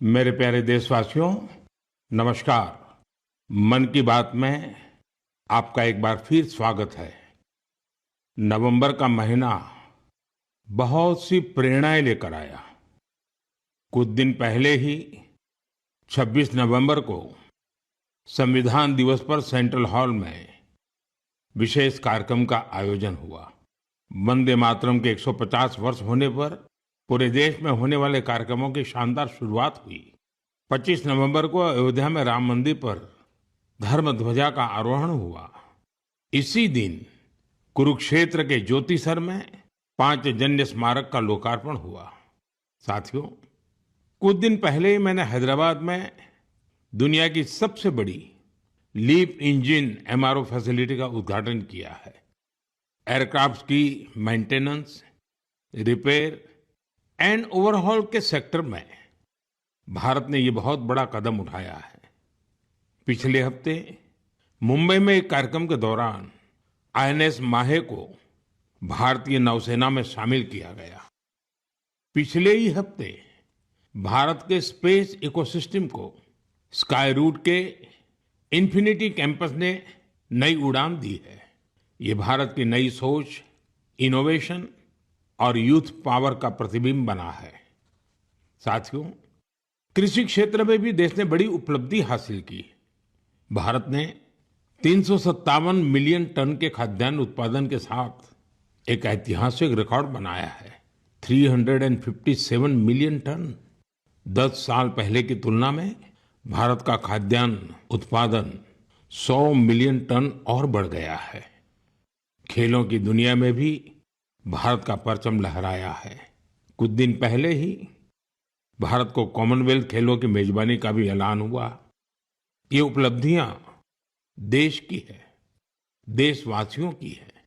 मेरे प्यारे देशवासियों, नमस्कार। मन की बात में आपका एक बार फिर स्वागत है। नवंबर का महीना बहुत सी प्रेरणाएं लेकर आया। कुछ दिन पहले ही 26 नवंबर को संविधान दिवस पर सेंट्रल हॉल में विशेष कार्यक्रम का आयोजन हुआ। वंदे मातरम के 150 वर्ष होने पर पूरे देश में होने वाले कार्यक्रमों की शानदार शुरुआत हुई। 25 नवंबर को अयोध्या में राम मंदिर पर धर्म ध्वजा का आरोहण हुआ। इसी दिन कुरुक्षेत्र के ज्योतिसर में पांचजन्य स्मारक का लोकार्पण हुआ। साथियों, कुछ दिन पहले ही मैंने हैदराबाद में दुनिया की सबसे बड़ी लीप इंजन एमआरओ फैसिलिटी का उद्घाटन किया है। एयरक्राफ्ट की मेंटेनेंस, रिपेयर एंड ओवरहॉल के सेक्टर में भारत ने ये बहुत बड़ा कदम उठाया है। पिछले हफ्ते मुंबई में एक कार्यक्रम के दौरान आईएनएस माहे को भारतीय नौसेना में शामिल किया गया। पिछले ही हफ्ते भारत के स्पेस इकोसिस्टम को स्काई रूट के इन्फिनिटी कैंपस ने नई उड़ान दी है। ये भारत की नई सोच, इनोवेशन और यूथ पावर का प्रतिबिंब बना है। साथियों, कृषि क्षेत्र में भी देश ने बड़ी उपलब्धि हासिल की। भारत ने 357 मिलियन टन के खाद्यान्न उत्पादन के साथ एक ऐतिहासिक रिकॉर्ड बनाया है। 357 मिलियन टन। 10 साल पहले की तुलना में भारत का खाद्यान्न उत्पादन 100 मिलियन टन और बढ़ गया है। खेलों की दुनिया में भी भारत का परचम लहराया है। कुछ दिन पहले ही भारत को कॉमनवेल्थ खेलों की मेजबानी का भी ऐलान हुआ। ये उपलब्धियां देश की है, देशवासियों की है।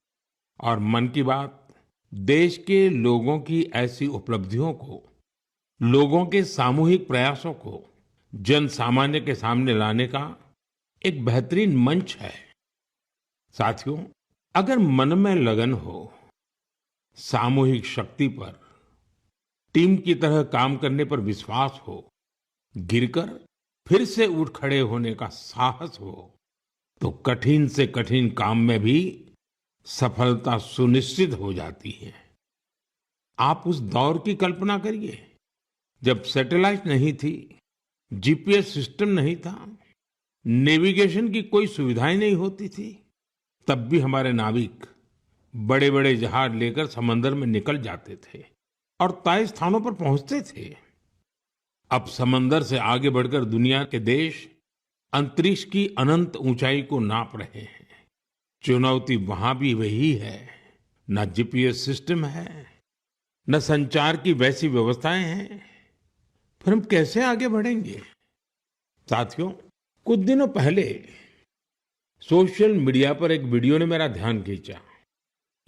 और मन की बात देश के लोगों की ऐसी उपलब्धियों को, लोगों के सामूहिक प्रयासों को जन सामान्य के सामने लाने का एक बेहतरीन मंच है। साथियों, अगर मन में लगन हो, सामूहिक शक्ति पर, टीम की तरह काम करने पर विश्वास हो, गिरकर फिर से उठ खड़े होने का साहस हो, तो कठिन से कठिन काम में भी सफलता सुनिश्चित हो जाती है। आप उस दौर की कल्पना करिए जब सैटेलाइट नहीं थी, जीपीएस सिस्टम नहीं था, नेविगेशन की कोई सुविधाएं नहीं होती थी। तब भी हमारे नाविक बड़े बड़े जहाज लेकर समंदर में निकल जाते थे और तय स्थानों पर पहुंचते थे। अब समंदर से आगे बढ़कर दुनिया के देश अंतरिक्ष की अनंत ऊंचाई को नाप रहे हैं। चुनौती वहां भी वही है। न जीपीएस सिस्टम है, न संचार की वैसी व्यवस्थाएं हैं। फिर हम कैसे आगे बढ़ेंगे? साथियों, कुछ दिनों पहले सोशल मीडिया पर एक वीडियो ने मेरा ध्यान खींचा।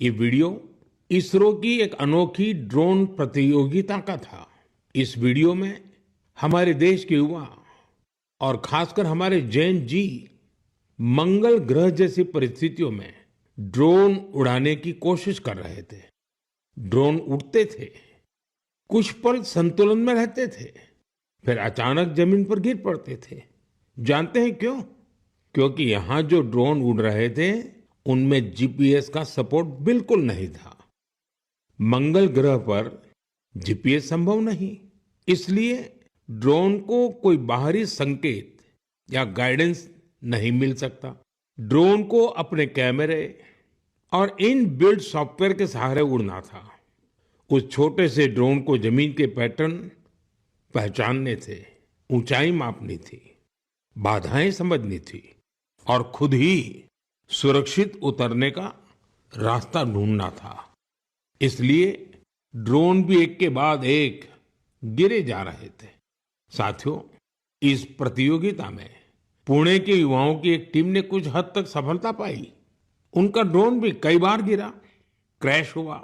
ये वीडियो इसरो की एक अनोखी ड्रोन प्रतियोगिता का था। इस वीडियो में हमारे देश के युवा और खासकर हमारे जैन जी मंगल ग्रह जैसी परिस्थितियों में ड्रोन उड़ाने की कोशिश कर रहे थे। ड्रोन उड़ते थे, कुछ पल संतुलन में रहते थे, फिर अचानक जमीन पर गिर पड़ते थे। जानते हैं क्यों? क्योंकि यहां जो ड्रोन उड़ रहे थे उनमें जीपीएस का सपोर्ट बिल्कुल नहीं था। मंगल ग्रह पर जीपीएस संभव नहीं, इसलिए ड्रोन को कोई बाहरी संकेत या गाइडेंस नहीं मिल सकता। ड्रोन को अपने कैमरे और इन बिल्ड सॉफ्टवेयर के सहारे उड़ना था। उस छोटे से ड्रोन को जमीन के पैटर्न पहचानने थे, ऊंचाई मापनी थी, बाधाएं समझनी थी और खुद ही सुरक्षित उतरने का रास्ता ढूंढना था। इसलिए ड्रोन भी एक के बाद एक गिरे जा रहे थे। साथियों, इस प्रतियोगिता में पुणे के युवाओं की एक टीम ने कुछ हद तक सफलता पाई। उनका ड्रोन भी कई बार गिरा, क्रैश हुआ,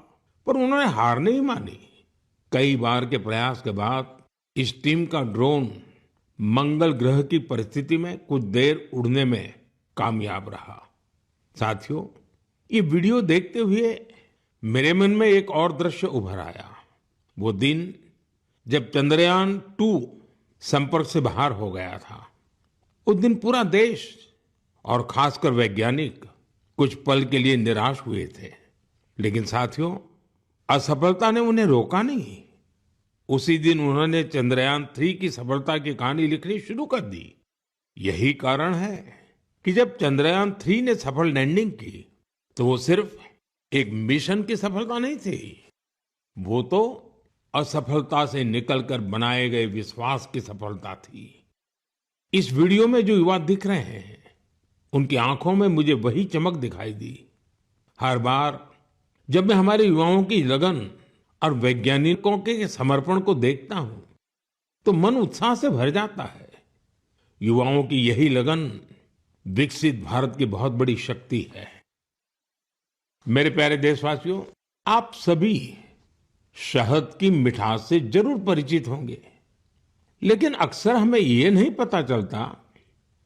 पर उन्होंने हार नहीं मानी। कई बार के प्रयास के बाद इस टीम का ड्रोन मंगल ग्रह की परिस्थिति में कुछ देर उड़ने में कामयाब रहा। साथियों, ये वीडियो देखते हुए मेरे मन में एक और दृश्य उभर आया। वो दिन जब चंद्रयान 2 संपर्क से बाहर हो गया था। उस दिन पूरा देश और खासकर वैज्ञानिक कुछ पल के लिए निराश हुए थे। लेकिन साथियों, असफलता ने उन्हें रोका नहीं। उसी दिन उन्होंने चंद्रयान-3 की सफलता की कहानी लिखनी शुरू कर दी। यही कारण है कि जब चंद्रयान-3 ने सफल लैंडिंग की, तो वो सिर्फ एक मिशन की सफलता नहीं थी, वो तो असफलता से निकलकर बनाए गए विश्वास की सफलता थी। इस वीडियो में जो युवा दिख रहे हैं, उनकी आंखों में मुझे वही चमक दिखाई दी। हर बार जब मैं हमारे युवाओं की लगन और वैज्ञानिकों के समर्पण को देखता हूं, तो मन उत्साह से भर जाता है। युवाओं की यही लगन विकसित भारत की बहुत बड़ी शक्ति है। मेरे प्यारे देशवासियों, आप सभी शहद की मिठास से जरूर परिचित होंगे, लेकिन अक्सर हमें ये नहीं पता चलता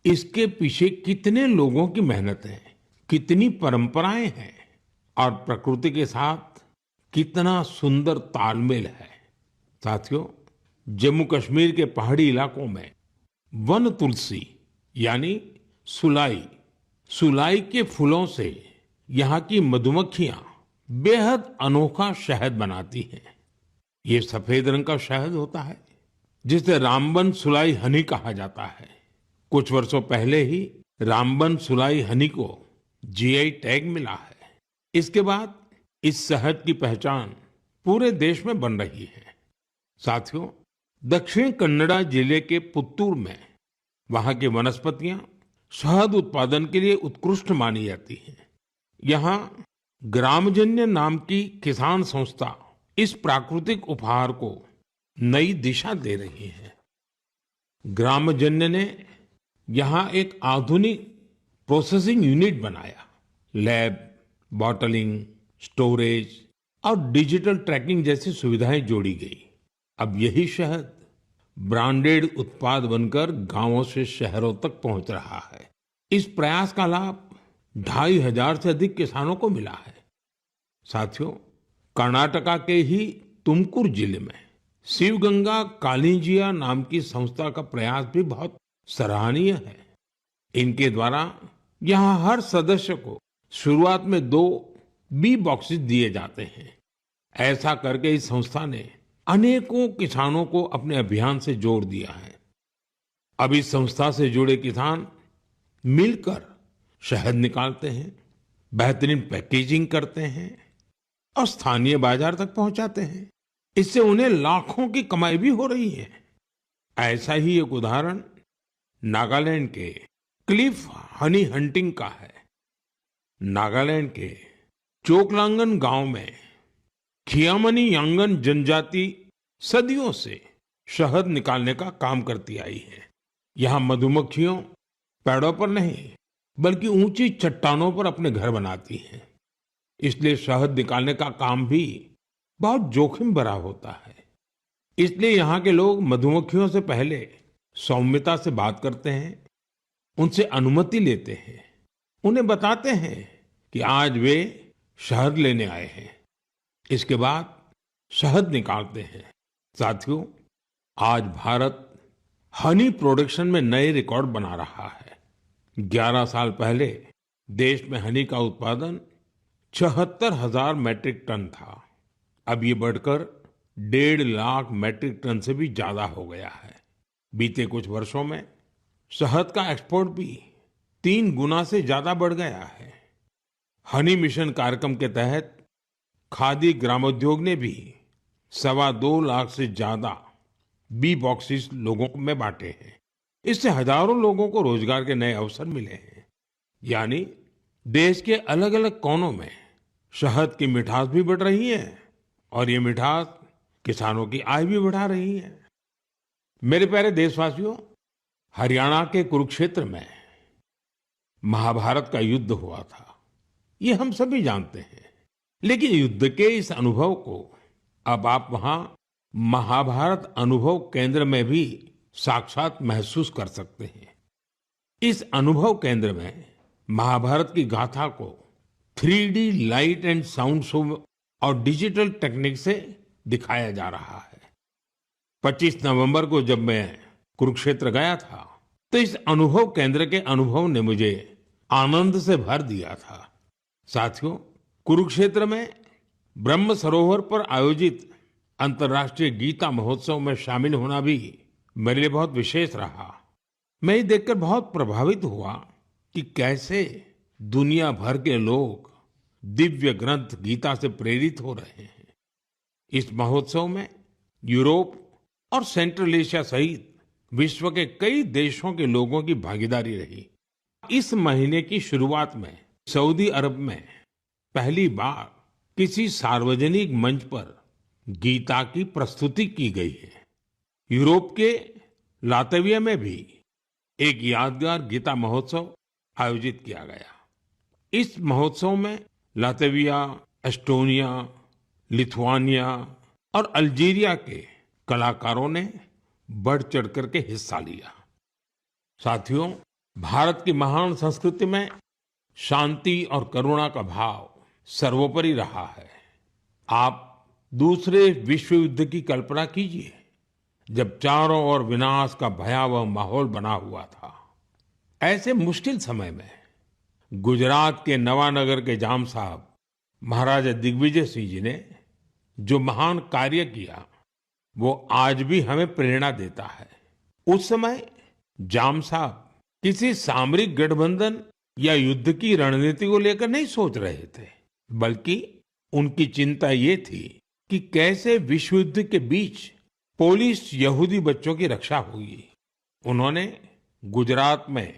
इसके पीछे कितने लोगों की मेहनत है, कितनी परंपराएं हैं और प्रकृति के साथ कितना सुंदर तालमेल है। साथियों, जम्मू कश्मीर के पहाड़ी इलाकों में वन तुलसी यानी सुलाई के फूलों से यहाँ की मधुमक्खियां बेहद अनोखा शहद बनाती हैं। ये सफेद रंग का शहद होता है, जिसे रामबन सुलाई हनी कहा जाता है। कुछ वर्षों पहले ही रामबन सुलाई हनी को जीआई टैग मिला है। इसके बाद इस शहद की पहचान पूरे देश में बन रही है। साथियों, दक्षिण कन्नड़ा जिले के पुत्तूर में वहां की वनस्पतियां शहद उत्पादन के लिए उत्कृष्ट मानी जाती हैं। यहाँ ग्रामजन्य नाम की किसान संस्था इस प्राकृतिक उपहार को नई दिशा दे रही है। ग्रामजन्य ने यहाँ एक आधुनिक प्रोसेसिंग यूनिट बनाया। लैब, बॉटलिंग, स्टोरेज और डिजिटल ट्रैकिंग जैसी सुविधाएं जोड़ी गई। अब यही शहद ब्रांडेड उत्पाद बनकर गांवों से शहरों तक पहुंच रहा है। इस प्रयास का लाभ 2,500 से अधिक किसानों को मिला है। साथियों, कर्नाटका के ही तुमकुर जिले में शिवगंगा कालिंजिया नाम की संस्था का प्रयास भी बहुत सराहनीय है। इनके द्वारा यहाँ हर सदस्य को शुरुआत में 2 बी बॉक्सेस दिए जाते हैं। ऐसा करके इस संस्था ने अनेकों किसानों को अपने अभियान से जोड़ दिया है। अब इस संस्था से जुड़े किसान मिलकर शहद निकालते हैं, बेहतरीन पैकेजिंग करते हैं और स्थानीय बाजार तक पहुंचाते हैं। इससे उन्हें लाखों की कमाई भी हो रही है। ऐसा ही एक उदाहरण नागालैंड के क्लिफ हनी हंटिंग का है। नागालैंड के चोकलांगन गांव में खियामनी यांगन जनजाति सदियों से शहद निकालने का काम करती आई है। यहाँ मधुमक्खियों पेड़ों पर नहीं, बल्कि ऊंची चट्टानों पर अपने घर बनाती हैं। इसलिए शहद निकालने का काम भी बहुत जोखिम भरा होता है। इसलिए यहाँ के लोग मधुमक्खियों से पहले सौम्यता से बात करते हैं, उनसे अनुमति लेते हैं, उन्हें बताते हैं कि आज वे शहद लेने आए हैं। इसके बाद शहद निकालते हैं। साथियों, आज भारत हनी प्रोडक्शन में नए रिकॉर्ड बना रहा है। 11 साल पहले देश में हनी का उत्पादन 76,000 मैट्रिक टन था। अब ये बढ़कर 1.5 लाख मैट्रिक टन से भी ज्यादा हो गया है। बीते कुछ वर्षों में शहद का एक्सपोर्ट भी 3 गुना से ज्यादा बढ़ गया है। हनी मिशन कार्यक्रम के तहत खादी ग्रामोद्योग ने भी 2.25 लाख से ज्यादा बी बॉक्सेस लोगों में बांटे हैं। इससे हजारों लोगों को रोजगार के नए अवसर मिले हैं। यानी देश के अलग अलग कोनों में शहद की मिठास भी बढ़ रही है और ये मिठास किसानों की आय भी बढ़ा रही है। मेरे प्यारे देशवासियों, हरियाणा के कुरुक्षेत्र में महाभारत का युद्ध हुआ था, ये हम सभी जानते हैं। लेकिन युद्ध के इस अनुभव को अब आप वहां महाभारत अनुभव केंद्र में भी साक्षात महसूस कर सकते हैं। इस अनुभव केंद्र में महाभारत की गाथा को 3D light and sound show और डिजिटल टेक्निक से दिखाया जा रहा है। 25 नवंबर को जब मैं कुरुक्षेत्र गया था, तो इस अनुभव केंद्र के अनुभव ने मुझे आनंद से भर दिया था। साथियों, कुरुक्षेत्र में ब्रह्म सरोवर पर आयोजित अंतर्राष्ट्रीय गीता महोत्सव में शामिल होना भी मेरे लिए बहुत विशेष रहा। मैं ये देखकर बहुत प्रभावित हुआ कि कैसे दुनिया भर के लोग दिव्य ग्रंथ गीता से प्रेरित हो रहे हैं। इस महोत्सव में यूरोप और सेंट्रल एशिया सहित विश्व के कई देशों के लोगों की भागीदारी रही। इस महीने की शुरुआत में सऊदी अरब में पहली बार किसी सार्वजनिक मंच पर गीता की प्रस्तुति की गई है। यूरोप के लातविया में भी एक यादगार गीता महोत्सव आयोजित किया गया। इस महोत्सव में लातविया, एस्टोनिया, लिथुआनिया और अल्जीरिया के कलाकारों ने बढ़ चढ़कर के हिस्सा लिया। साथियों, भारत की महान संस्कृति में शांति और करुणा का भाव सर्वोपरि रहा है। आप दूसरे विश्व युद्ध की कल्पना कीजिए, जब चारों ओर विनाश का भयावह माहौल बना हुआ था। ऐसे मुश्किल समय में गुजरात के नवानगर के जाम साहब महाराजा दिग्विजय सिंह जी ने जो महान कार्य किया, वो आज भी हमें प्रेरणा देता है। उस समय जाम साहब किसी सामरिक गठबंधन या युद्ध की रणनीति को लेकर नहीं सोच रहे थे, बल्कि उनकी चिंता ये थी कि कैसे विश्व युद्ध के बीच पोलिश यहूदी बच्चों की रक्षा होगी। उन्होंने गुजरात में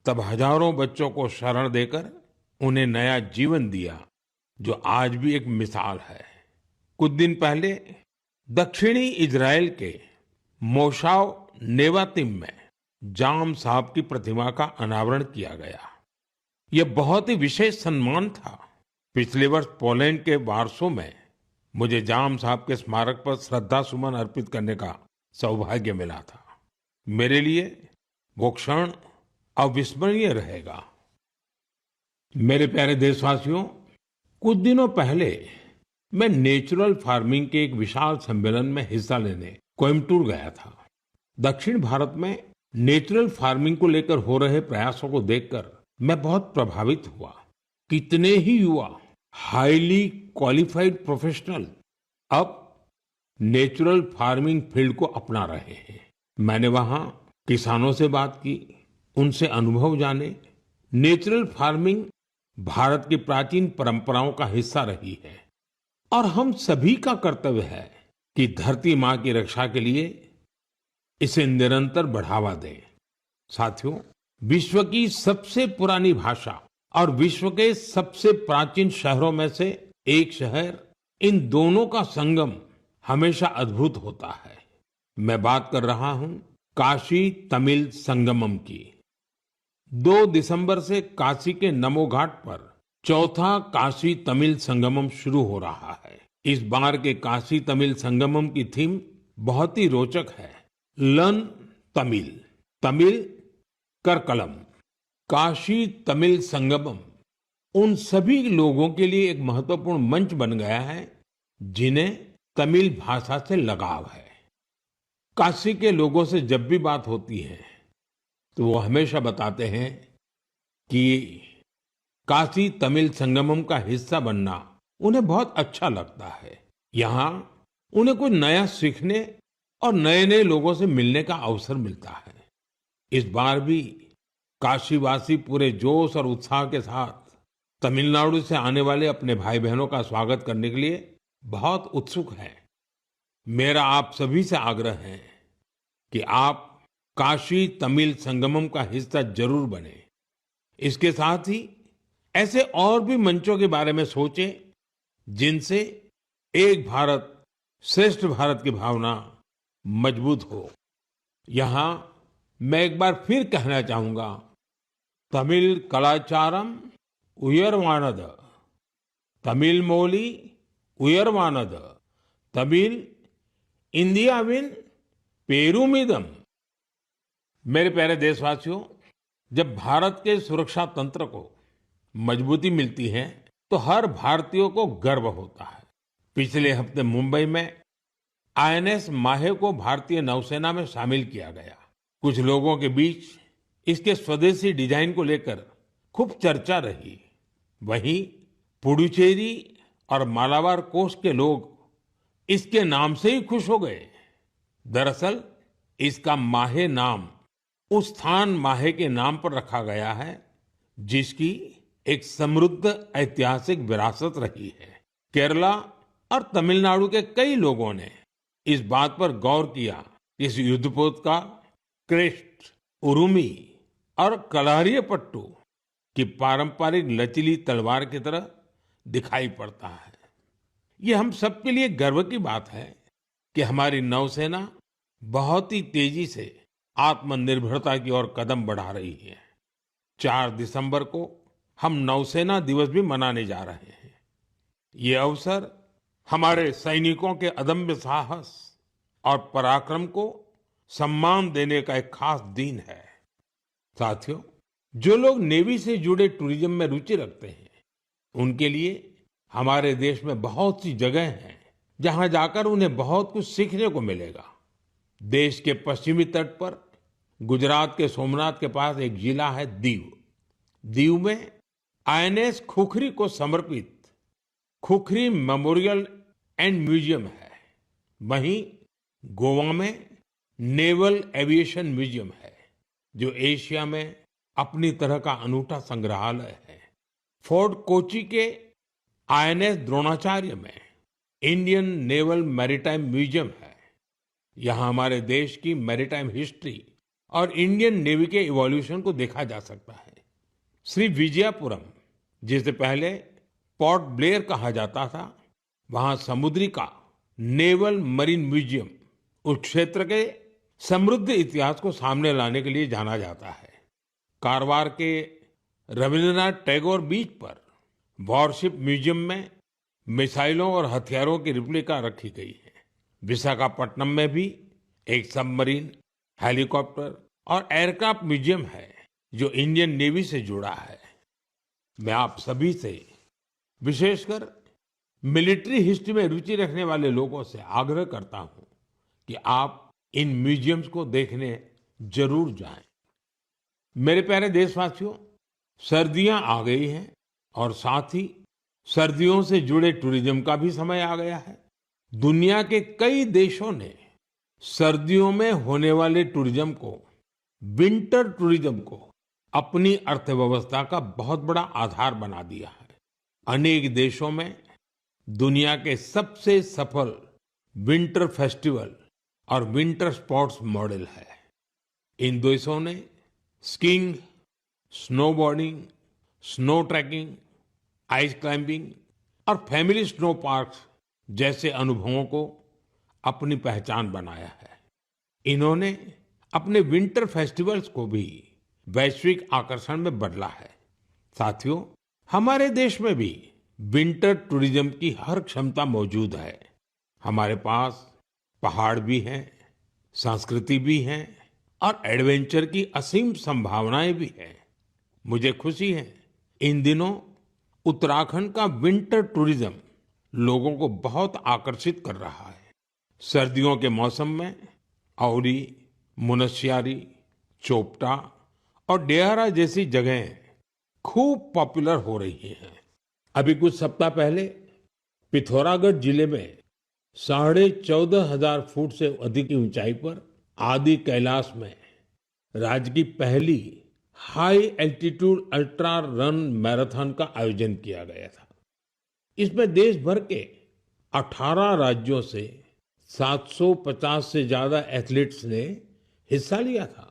तब हजारों बच्चों को शरण देकर उन्हें नया जीवन दिया, जो आज भी एक मिसाल है। कुछ दिन पहले दक्षिणी इजराइल के मोशाव नेवातिम में जाम साहब की प्रतिमा का अनावरण किया गया। यह बहुत ही विशेष सम्मान था। पिछले वर्ष पोलैंड के वार्सो में मुझे जाम साहब के स्मारक पर श्रद्धा सुमन अर्पित करने का सौभाग्य मिला था। मेरे लिए वो क्षण अविस्मरणीय रहेगा। मेरे प्यारे देशवासियों, कुछ दिनों पहले मैं नेचुरल फार्मिंग के एक विशाल सम्मेलन में हिस्सा लेने कोयम्बटूर गया था। दक्षिण भारत में नेचुरल फार्मिंग को लेकर हो रहे प्रयासों को देखकर मैं बहुत प्रभावित हुआ। कितने ही युवा हाईली क्वालिफाइड प्रोफेशनल अब नेचुरल फार्मिंग फील्ड को अपना रहे हैं। मैंने वहां किसानों से बात की, उनसे अनुभव जाने। नेचुरल फार्मिंग भारत की प्राचीन परंपराओं का हिस्सा रही है और हम सभी का कर्तव्य है कि धरती मां की रक्षा के लिए इसे निरंतर बढ़ावा दें। साथियों, विश्व की सबसे पुरानी भाषा और विश्व के सबसे प्राचीन शहरों में से एक शहर, इन दोनों का संगम हमेशा अद्भुत होता है। मैं बात कर रहा हूं काशी तमिल संगमम की। 2 दिसंबर से काशी के नमो घाट पर चौथा काशी तमिल संगमम शुरू हो रहा है। इस बार के काशी तमिल संगमम की थीम बहुत ही रोचक है। लर्न तमिल, तमिल करकलम। काशी तमिल संगमम उन सभी लोगों के लिए एक महत्वपूर्ण मंच बन गया है जिन्हें तमिल भाषा से लगाव है। काशी के लोगों से जब भी बात होती है तो वो हमेशा बताते हैं कि काशी तमिल संगमम का हिस्सा बनना उन्हें बहुत अच्छा लगता है। यहाँ उन्हें कुछ नया सीखने और नए नए लोगों से मिलने का अवसर मिलता है। इस बार भी काशीवासी पूरे जोश और उत्साह के साथ तमिलनाडु से आने वाले अपने भाई बहनों का स्वागत करने के लिए बहुत उत्सुक हैं। मेरा आप सभी से आग्रह है कि आप काशी तमिल संगमम का हिस्सा जरूर बने। इसके साथ ही ऐसे और भी मंचों के बारे में सोचें जिनसे एक भारत श्रेष्ठ भारत की भावना मजबूत हो। यहाँ मैं एक बार फिर कहना चाहूंगा, तमिल कलाचारम उयर्वानद, तमिल मोली उयर्वानद, तमिल इंडियाविन पेरुमिदम। मेरे प्यारे देशवासियों, जब भारत के सुरक्षा तंत्र को मजबूती मिलती है तो हर भारतीय को गर्व होता है। पिछले हफ्ते मुंबई में आईएनएस माहे को भारतीय नौसेना में शामिल किया गया। कुछ लोगों के बीच इसके स्वदेशी डिजाइन को लेकर खूब चर्चा रही। वहीं पुडुचेरी और मालाबार कोस्ट के लोग इसके नाम से ही खुश हो गए। दरअसल इसका माहे नाम उस स्थान माहे के नाम पर रखा गया है जिसकी एक समृद्ध ऐतिहासिक विरासत रही है। केरला और तमिलनाडु के कई लोगों ने इस बात पर गौर किया कि इस युद्धपोत का क्रेस्ट, उरुमी और कलारियपट्टू की पारंपरिक लचीली तलवार की तरह दिखाई पड़ता है। ये हम सबके लिए गर्व की बात है कि हमारी नौसेना बहुत ही तेजी से आत्मनिर्भरता की ओर कदम बढ़ा रही है। 4 दिसंबर को हम नौसेना दिवस भी मनाने जा रहे हैं। ये अवसर हमारे सैनिकों के अदम्य साहस और पराक्रम को सम्मान देने का एक खास दिन है। साथियों, जो लोग नेवी से जुड़े टूरिज्म में रुचि रखते हैं, उनके लिए हमारे देश में बहुत सी जगह हैं जहां जाकर उन्हें बहुत कुछ सीखने को मिलेगा। देश के पश्चिमी तट पर गुजरात के सोमनाथ के पास एक जिला है दीव। दीव में आईएनएस खुखरी को समर्पित खुखरी मेमोरियल एंड म्यूजियम है। वहीं गोवा में नेवल एविएशन म्यूजियम है जो एशिया में अपनी तरह का अनूठा संग्रहालय है। फोर्ट कोची के आईएनएस द्रोणाचार्य में इंडियन नेवल मैरीटाइम म्यूजियम है। यहाँ हमारे देश की मैरीटाइम हिस्ट्री और इंडियन नेवी के इवोल्यूशन को देखा जा सकता है। श्री विजयपुरम, जिसे पहले पोर्ट ब्लेयर कहा जाता था, वहां समुद्री का नेवल मरीन म्यूजियम उस क्षेत्र के समृद्ध इतिहास को सामने लाने के लिए जाना जाता है। कारवार के रविंद्रनाथ टैगोर बीच पर वॉरशिप म्यूजियम में मिसाइलों और हथियारों की रिप्लिका रखी गई है। विशाखापट्टनम में भी एक सबमरीन, हेलीकॉप्टर और एयरक्राफ्ट म्यूजियम है जो इंडियन नेवी से जुड़ा है। मैं आप सभी से, विशेषकर मिलिट्री हिस्ट्री में रुचि रखने वाले लोगों से आग्रह करता हूं कि आप इन म्यूजियम्स को देखने जरूर जाएं। मेरे प्यारे देशवासियों, सर्दियां आ गई हैं और साथ ही सर्दियों से जुड़े टूरिज्म का भी समय आ गया है। दुनिया के कई देशों ने सर्दियों में होने वाले टूरिज्म को, विंटर टूरिज्म को अपनी अर्थव्यवस्था का बहुत बड़ा आधार बना दिया है। अनेक देशों में दुनिया के सबसे सफल विंटर फेस्टिवल और विंटर स्पोर्ट्स मॉडल है। इन देशों ने skiing, snowboarding, snow trekking, ice climbing और फैमिली स्नो पार्क्स जैसे अनुभवों को अपनी पहचान बनाया है। इन्होंने अपने विंटर फेस्टिवल्स को भी वैश्विक आकर्षण में बदला है। साथियों, हमारे देश में भी विंटर टूरिज्म की हर क्षमता मौजूद है। हमारे पास पहाड़ भी हैं, संस्कृति भी है और एडवेंचर की असीम संभावनाएं भी हैं। मुझे खुशी है, इन दिनों उत्तराखंड का विंटर टूरिज्म लोगों को बहुत आकर्षित कर रहा है। सर्दियों के मौसम में औली, मुनस्यारी, चोपटा और डेहरा जैसी जगहें खूब पॉपुलर हो रही हैं। अभी कुछ सप्ताह पहले पिथौरागढ़ जिले में 14,500 फुट से अधिक की ऊंचाई पर आदि कैलाश में राज्य की पहली high altitude ultra run marathon का आयोजन किया गया था। इसमें देश भर के 18 राज्यों से 750 से ज्यादा एथलीट्स ने हिस्सा लिया था।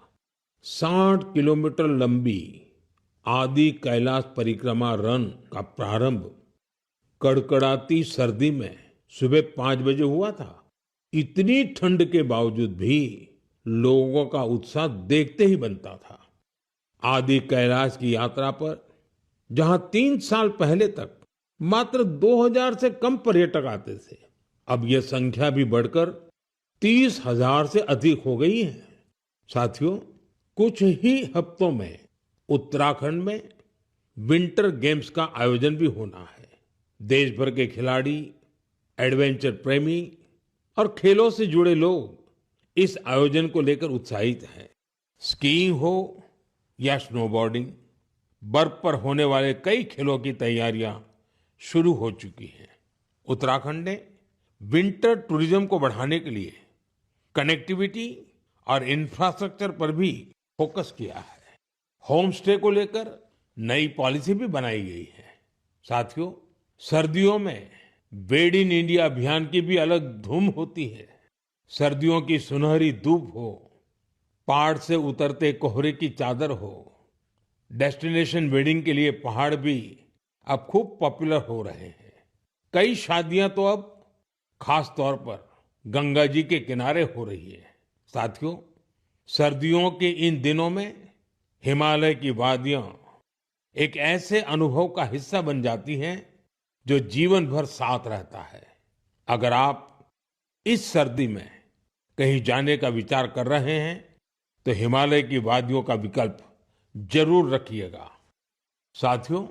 60 किलोमीटर लंबी आदि कैलाश परिक्रमा रन का प्रारंभ कड़कड़ाती सर्दी में सुबह 5 बजे हुआ था। इतनी ठंड के बावजूद भी लोगों का उत्साह देखते ही बनता था। आदि कैलाश की यात्रा पर जहां 3 साल पहले तक मात्र 2000 से कम पर्यटक आते थे, अब यह संख्या भी बढ़कर 30,000 से अधिक हो गई है। साथियों, कुछ ही हफ्तों में उत्तराखंड में विंटर गेम्स का आयोजन भी होना है। देश भर के खिलाड़ी, एडवेंचर प्रेमी और खेलों से जुड़े लोग इस आयोजन को लेकर उत्साहित हैं। स्कीइंग हो या स्नोबोर्डिंग, बर्फ पर होने वाले कई खेलों की तैयारियां शुरू हो चुकी हैं। उत्तराखंड ने विंटर टूरिज्म को बढ़ाने के लिए कनेक्टिविटी और इंफ्रास्ट्रक्चर पर भी फोकस किया है। होम स्टे को लेकर नई पॉलिसी भी बनाई गई है। साथियों, सर्दियों में बेड इन इंडिया अभियान की भी अलग धूम होती है। सर्दियों की सुनहरी धूप हो, पहाड़ से उतरते कोहरे की चादर हो, डेस्टिनेशन वेडिंग के लिए पहाड़ भी अब खूब पॉपुलर हो रहे हैं। कई शादियां तो अब खास तौर पर गंगा जी के किनारे हो रही है। साथियों, सर्दियों के इन दिनों में हिमालय की वादियां एक ऐसे अनुभव का हिस्सा बन जाती हैं जो जीवन भर साथ रहता है। अगर आप इस सर्दी में कहीं जाने का विचार कर रहे हैं तो हिमालय की वादियों का विकल्प जरूर रखिएगा। साथियों,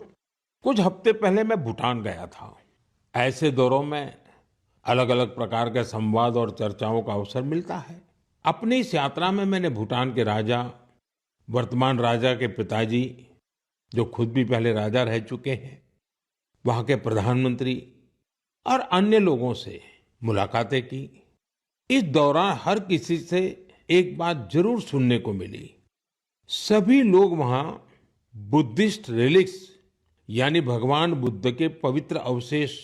कुछ हफ्ते पहले मैं भूटान गया था। ऐसे दौरों में अलग अलग प्रकार के संवाद और चर्चाओं का अवसर मिलता है। अपनी इस यात्रा में मैंने भूटान के राजा, वर्तमान राजा के पिताजी, जो खुद भी पहले राजा रह चुके हैं, वहां के प्रधानमंत्री और अन्य लोगों से मुलाकातें की। इस दौरान हर किसी से एक बात जरूर सुनने को मिली। सभी लोग वहां बुद्धिस्ट रिलिक्स यानी भगवान बुद्ध के पवित्र अवशेष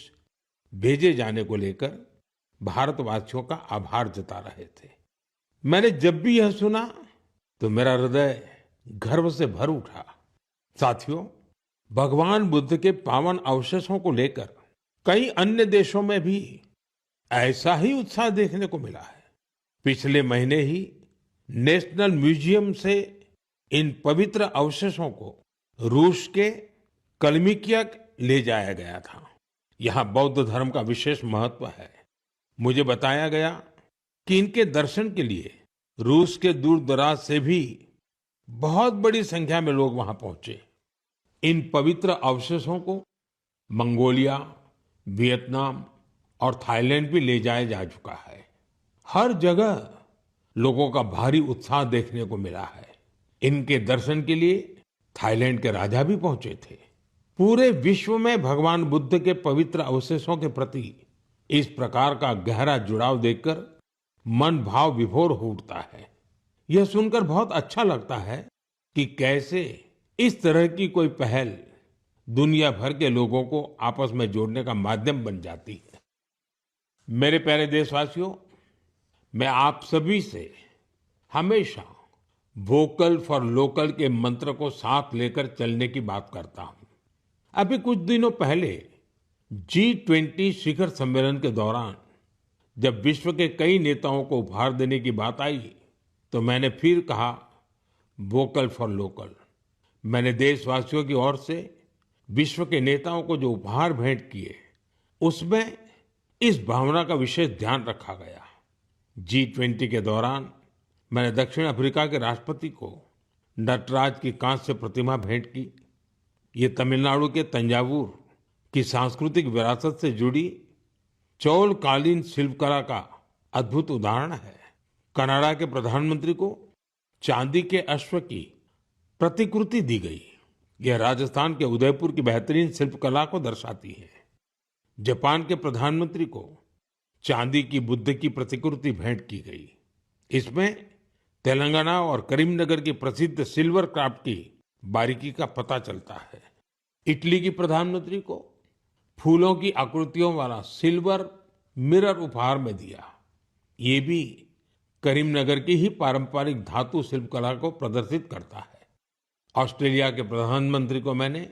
भेजे जाने को लेकर भारतवासियों का आभार जता रहे थे। मैंने जब भी यह सुना तो मेरा हृदय गर्व से भर उठा। साथियों, भगवान बुद्ध के पावन अवशेषों को लेकर कई अन्य देशों में भी ऐसा ही उत्साह देखने को मिला है। पिछले महीने ही नेशनल म्यूजियम से इन पवित्र अवशेषों को रूस के कलमिकिया ले जाया गया था। यहाँ बौद्ध धर्म का विशेष महत्व है। मुझे बताया गया कि इनके दर्शन के लिए रूस के दूर दराज से भी बहुत बड़ी संख्या में लोग वहां पहुंचे। इन पवित्र अवशेषों को मंगोलिया, वियतनाम और थाईलैंड भी ले जाया जा चुका है। हर जगह लोगों का भारी उत्साह देखने को मिला है। इनके दर्शन के लिए थाईलैंड के राजा भी पहुंचे थे। पूरे विश्व में भगवान बुद्ध के पवित्र अवशेषों के प्रति इस प्रकार का गहरा जुड़ाव देखकर मन भाव विभोर हो उठता है। यह सुनकर बहुत अच्छा लगता है कि कैसे इस तरह की कोई पहल दुनिया भर के लोगों को आपस में जोड़ने का माध्यम बन जाती है। मेरे प्यारे देशवासियों, मैं आप सभी से हमेशा वोकल फॉर लोकल के मंत्र को साथ लेकर चलने की बात करता हूं। अभी कुछ दिनों पहले G20 शिखर सम्मेलन के दौरान जब विश्व के कई नेताओं को उपहार देने की बात आई तो मैंने फिर कहा वोकल फॉर लोकल। मैंने देशवासियों की ओर से विश्व के नेताओं को जो उपहार भेंट किए उसमें इस भावना का विशेष ध्यान रखा गया। G20 के दौरान मैंने दक्षिण अफ्रीका के राष्ट्रपति को नटराज की कांस्य प्रतिमा भेंट की। ये तमिलनाडु के तंजावुर की सांस्कृतिक विरासत से जुड़ी चौलकालीन शिल्पकला का अद्भुत उदाहरण है। कनाडा के प्रधानमंत्री को चांदी के अश्व की प्रतिकृति दी गई। यह राजस्थान के उदयपुर की बेहतरीन शिल्पकला को दर्शाती है। जापान के प्रधानमंत्री को चांदी की बुद्ध की प्रतिकृति भेंट की गई। इसमें तेलंगाना और करीमनगर की प्रसिद्ध सिल्वर क्राफ्ट की बारीकी का पता चलता है। इटली की प्रधानमंत्री को फूलों की आकृतियों वाला सिल्वर मिरर उपहार में दिया। ये भी करीमनगर की ही पारंपरिक धातु शिल्पकला को प्रदर्शित करता है। ऑस्ट्रेलिया के प्रधानमंत्री को मैंने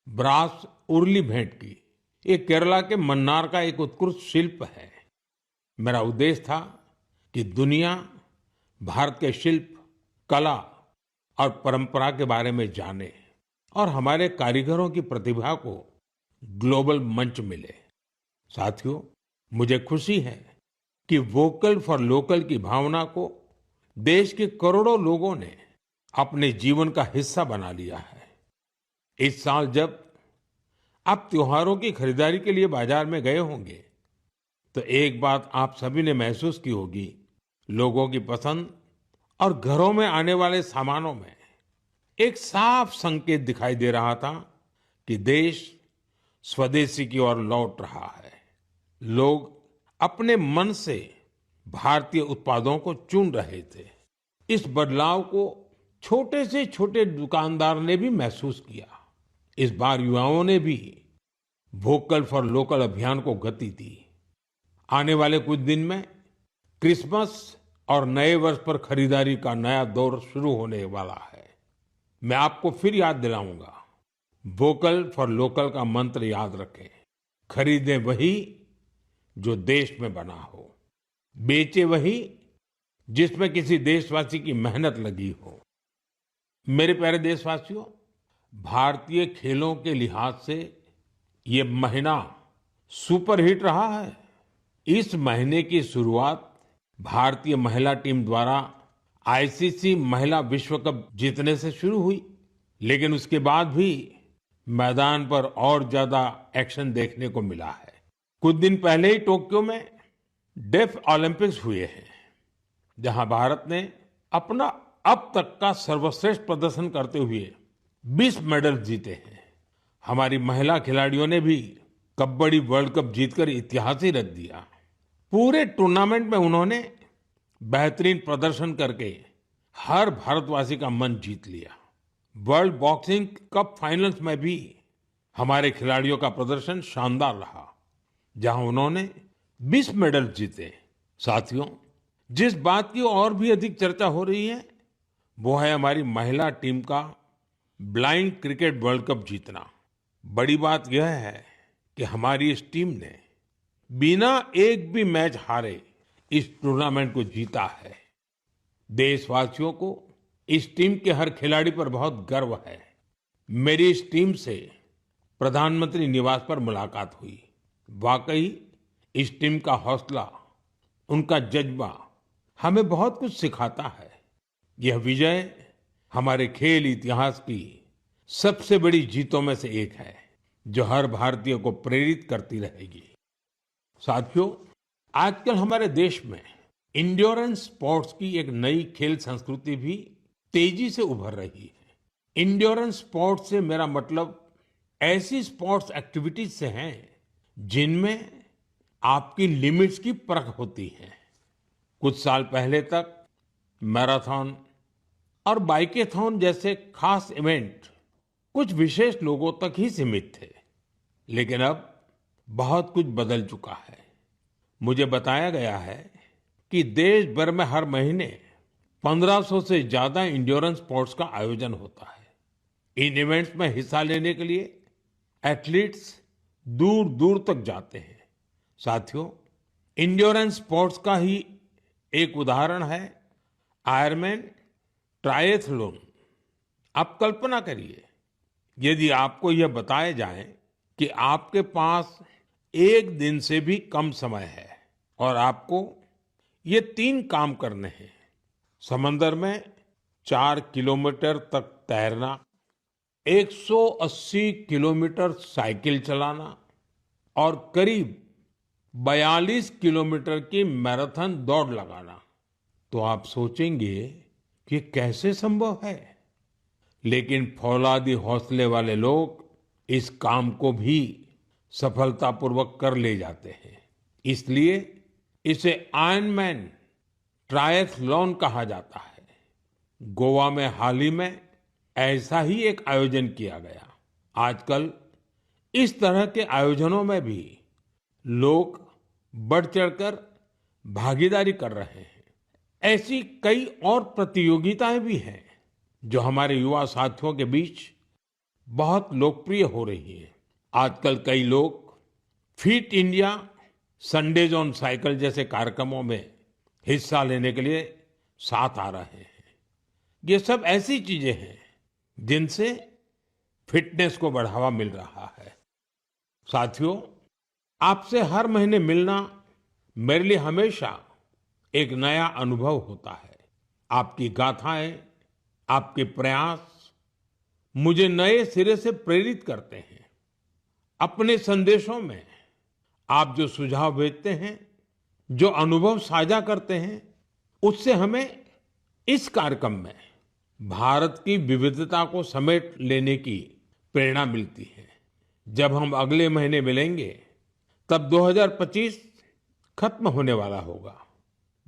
ब्रास उर्ली भेंट की। ये केरला के मन्नार का एक उत्कृष्ट शिल्प है। मेरा उद्देश्य था कि दुनिया भारत के शिल्प, कला और परंपरा के बारे में जाने और हमारे कारीगरों की प्रतिभा को ग्लोबल मंच मिले। साथियों, मुझे खुशी है कि वोकल फॉर लोकल की भावना को देश के करोड़ों लोगों ने अपने जीवन का हिस्सा बना लिया है। इस साल जब आप त्योहारों की खरीदारी के लिए बाजार में गए होंगे तो एक बात आप सभी ने महसूस की होगी, लोगों की पसंद और घरों में आने वाले सामानों में एक साफ संकेत दिखाई दे रहा था कि देश स्वदेशी की ओर लौट रहा है। लोग अपने मन से भारतीय उत्पादों को चुन रहे थे। इस बदलाव को छोटे से छोटे दुकानदार ने भी महसूस किया। इस बार युवाओं ने भी वोकल फॉर लोकल अभियान को गति दी। आने वाले कुछ दिन में क्रिसमस और नए वर्ष पर खरीदारी का नया दौर शुरू होने वाला है। मैं आपको फिर याद दिलाऊंगा, वोकल फॉर लोकल का मंत्र याद रखें। खरीदें वही जो देश में बना हो, बेचे वही जिसमें किसी देशवासी की मेहनत लगी हो। मेरे प्यारे देशवासियों, भारतीय खेलों के लिहाज से ये महीना सुपर हिट रहा है। इस महीने की शुरुआत भारतीय महिला टीम द्वारा आईसीसी महिला विश्व कप जीतने से शुरू हुई, लेकिन उसके बाद भी मैदान पर और ज्यादा एक्शन देखने को मिला है। कुछ दिन पहले ही टोक्यो में डेफ ओलंपिक्स हुए हैं, जहां भारत ने अपना अब तक का सर्वश्रेष्ठ प्रदर्शन करते हुए 20 मेडल जीते हैं। हमारी महिला खिलाड़ियों ने भी कबड्डी वर्ल्ड कप जीतकर इतिहास ही रच दिया। पूरे टूर्नामेंट में उन्होंने बेहतरीन प्रदर्शन करके हर भारतवासी का मन जीत लिया। वर्ल्ड बॉक्सिंग कप फाइनल्स में भी हमारे खिलाड़ियों का प्रदर्शन शानदार रहा, जहां उन्होंने 20 मेडल जीते। साथियों, जिस बात की और भी अधिक चर्चा हो रही है वो है हमारी महिला टीम का ब्लाइंड क्रिकेट वर्ल्ड कप जीतना। बड़ी बात यह है कि हमारी इस टीम ने बिना एक भी मैच हारे इस टूर्नामेंट को जीता है। देशवासियों को इस टीम के हर खिलाड़ी पर बहुत गर्व है। मेरी इस टीम से प्रधानमंत्री निवास पर मुलाकात हुई। वाकई इस टीम का हौसला, उनका जज्बा हमें बहुत कुछ सिखाता है। यह विजय हमारे खेल इतिहास की सबसे बड़ी जीतों में से एक है, जो हर भारतीय को प्रेरित करती रहेगी। साथियों, आजकल हमारे देश में इंड्योरेंस स्पोर्ट्स की एक नई खेल संस्कृति भी तेजी से उभर रही है। इंड्योरेंस स्पोर्ट्स से मेरा मतलब ऐसी स्पोर्ट्स एक्टिविटीज से है जिनमें आपकी लिमिट्स की परख होती है। कुछ साल पहले तक मैराथन और बाइकेथॉन जैसे खास इवेंट कुछ विशेष लोगों तक ही सीमित थे, लेकिन अब बहुत कुछ बदल चुका है। मुझे बताया गया है कि देश भर में हर महीने 1500 से ज्यादा इंड्योरेंस स्पोर्ट्स का आयोजन होता है। इन इवेंट्स में हिस्सा लेने के लिए एथलीट्स दूर दूर तक जाते हैं। साथियों, इंड्योरेंस स्पोर्ट्स का ही एक उदाहरण है आयरमैन ट्रायथलॉन। आप कल्पना करिए, यदि आपको यह बताया जाए कि आपके पास एक दिन से भी कम समय है और आपको ये 3 काम करने हैं: समंदर में 4 किलोमीटर तक तैरना, 180 किलोमीटर साइकिल चलाना और करीब 42 किलोमीटर की मैराथन दौड़ लगाना, तो आप सोचेंगे कि कैसे संभव है। लेकिन फौलादी हौसले वाले लोग इस काम को भी सफलतापूर्वक कर ले जाते हैं। इसलिए इसे आयरनमैन ट्रायथलॉन कहा जाता है। गोवा में हाल ही में ऐसा ही एक आयोजन किया गया। आजकल इस तरह के आयोजनों में भी लोग बढ़ चढ़कर भागीदारी कर रहे हैं। ऐसी कई और प्रतियोगिताएं भी हैं जो हमारे युवा साथियों के बीच बहुत लोकप्रिय हो रही हैं। आजकल कई लोग fit India, Sundays on cycle जैसे कार्यक्रमों में हिस्सा लेने के लिए साथ आ रहे हैं। ये सब ऐसी चीजें हैं जिनसे फिटनेस को बढ़ावा मिल रहा है। साथियों, आपसे हर महीने मिलना मेरे लिए हमेशा एक नया अनुभव होता है। आपकी गाथाएं, आपके प्रयास मुझे नए सिरे से प्रेरित करते हैं। अपने संदेशों में आप जो सुझाव भेजते हैं, जो अनुभव साझा करते हैं, उससे हमें इस कार्यक्रम में भारत की विविधता को समेट लेने की प्रेरणा मिलती है। जब हम अगले महीने मिलेंगे तब 2025 खत्म होने वाला होगा।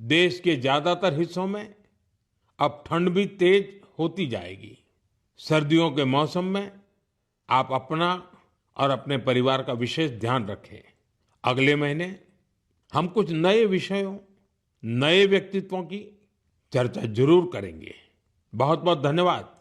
देश के ज्यादातर हिस्सों में अब ठंड भी तेज होती जाएगी। सर्दियों के मौसम में आप अपना और अपने परिवार का विशेष ध्यान रखें। अगले महीने हम कुछ नए विषयों, नए व्यक्तित्वों की चर्चा जरूर करेंगे। बहुत बहुत धन्यवाद।